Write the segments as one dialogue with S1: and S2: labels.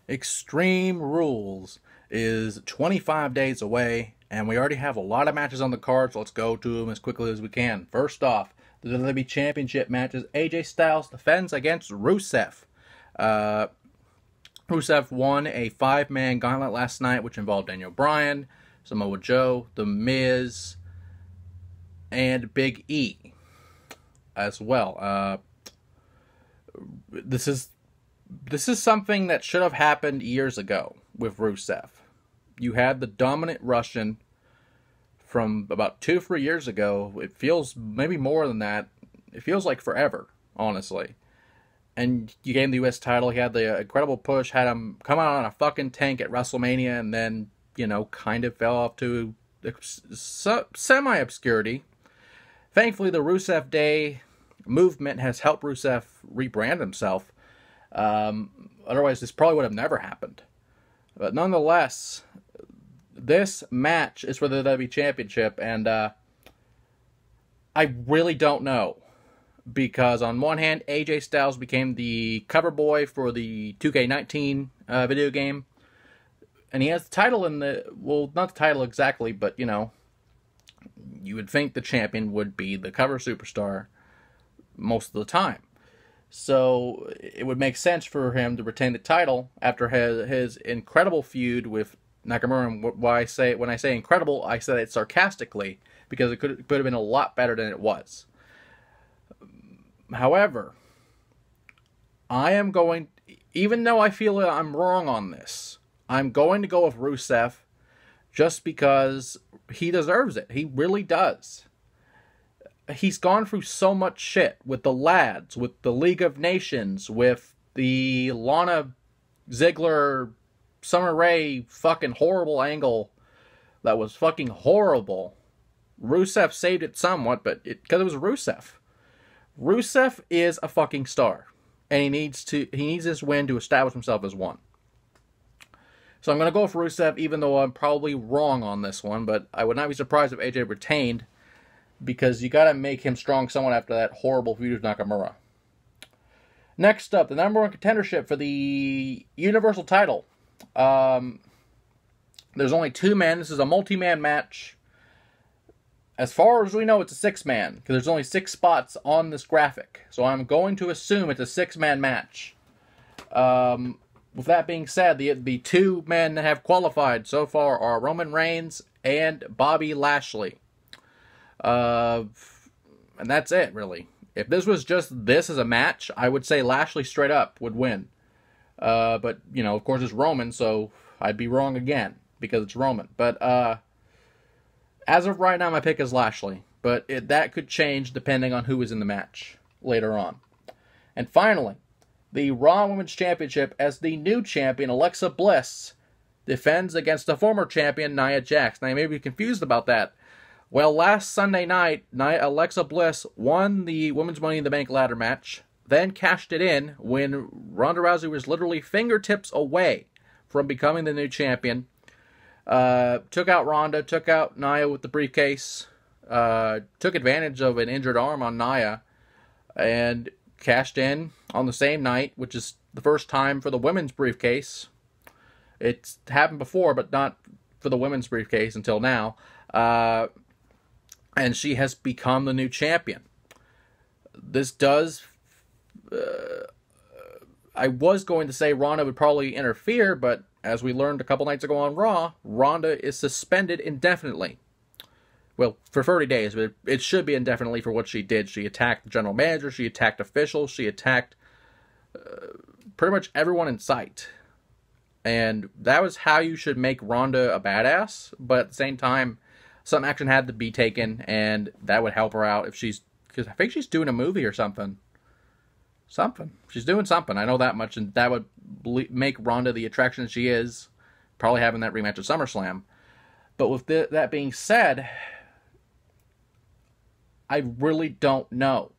S1: Extreme Rules is 25 days away, and we already have a lot of matches on the card, so let's go to them as quickly as we can. First off, the WWE Championship matches. AJ Styles defends against Rusev. Rusev won a 5-man gauntlet last night, which involved Daniel Bryan, Samoa Joe, The Miz, and Big E as well. This is something that should have happened years ago with Rusev. You had the dominant Russian from about 2-3 years ago. It feels maybe more than that. It feels like forever, honestly. And you gave him the U.S. title. He had the incredible push, had him come out on a fucking tank at WrestleMania, and then, kind of fell off to semi-obscurity. Thankfully, the Rusev Day movement has helped Rusev rebrand himself. Otherwise, this probably would have never happened. But nonetheless, this match is for the WWE Championship, and I really don't know. Because on one hand, AJ Styles became the cover boy for the 2K19 video game. And he has the title in the... Well, not the title exactly, but, you would think the champion would be the cover superstar most of the time. So it would make sense for him to retain the title after his incredible feud with Nakamura. And when I say incredible, I say it sarcastically, because it could have been a lot better than it was. However, I am going, even though I feel I'm wrong on this, I'm going to go with Rusev just because he deserves it. He really does. He's gone through so much shit with the lads, with the League of Nations, with the Lana Ziggler, Summer Rae fucking horrible angle that was fucking horrible. Rusev saved it somewhat, but because it was Rusev. Rusev is a fucking star, and he needs this win to establish himself as one. So I'm going to go for Rusev, even though I'm probably wrong on this one, but I would not be surprised if AJ retained, because you got to make him strong somewhat after that horrible feud with Nakamura. Next up, the #1 contendership for the Universal title. There's only 2 men. This is a multi-man match. As far as we know, it's a 6-man, because there's only 6 spots on this graphic. So I'm going to assume it's a 6-man match. With that being said, the 2 men that have qualified so far are Roman Reigns and Bobby Lashley. And that's it, really. If this was just this as a match, I would say Lashley straight up would win. But, of course it's Roman, so I'd be wrong again, because it's Roman. But, as of right now, my pick is Lashley, but that could change depending on who is in the match later on. And finally, the Raw Women's Championship, as the new champion, Alexa Bliss, defends against the former champion, Nia Jax. Now, you may be confused about that. Well, last Sunday night, Alexa Bliss won the Women's Money in the Bank ladder match, then cashed it in when Ronda Rousey was literally fingertips away from becoming the new champion. Took out Ronda, took out Nia with the briefcase, took advantage of an injured arm on Nia, and cashed in on the same night, which is the first time for the women's briefcase. It's happened before, but not for the women's briefcase until now. And she has become the new champion. This does... I was going to say Ronda would probably interfere, but as we learned a couple nights ago on Raw, Ronda is suspended indefinitely. Well, for 30 days, but it should be indefinitely for what she did. She attacked the general manager, she attacked officials, she attacked pretty much everyone in sight. And that was how you should make Ronda a badass, but at the same time, some action had to be taken, and that would help her out if she's... Because I think she's doing a movie or something. She's doing something. I know that much, and that would make Ronda the attraction she is, probably having that rematch at SummerSlam. But with that being said, I really don't know,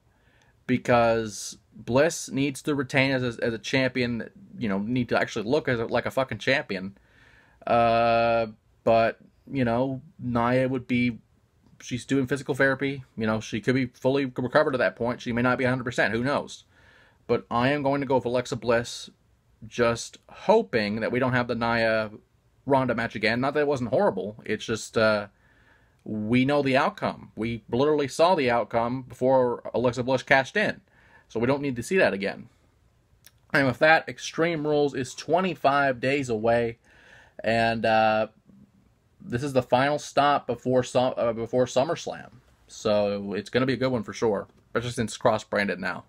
S1: because Bliss needs to retain as a champion. Need to actually look like a fucking champion. But Nia would be... She's doing physical therapy. She could be fully recovered at that point. She may not be 100%. Who knows? But I am going to go with Alexa Bliss just hoping that we don't have the Nia Ronda match again. Not that it wasn't horrible. It's just we know the outcome. We literally saw the outcome before Alexa Bliss cashed in. So we don't need to see that again. And with that, Extreme Rules is 25 days away. And this is the final stop before SummerSlam. So it's going to be a good one for sure. Especially since it's cross-branded now.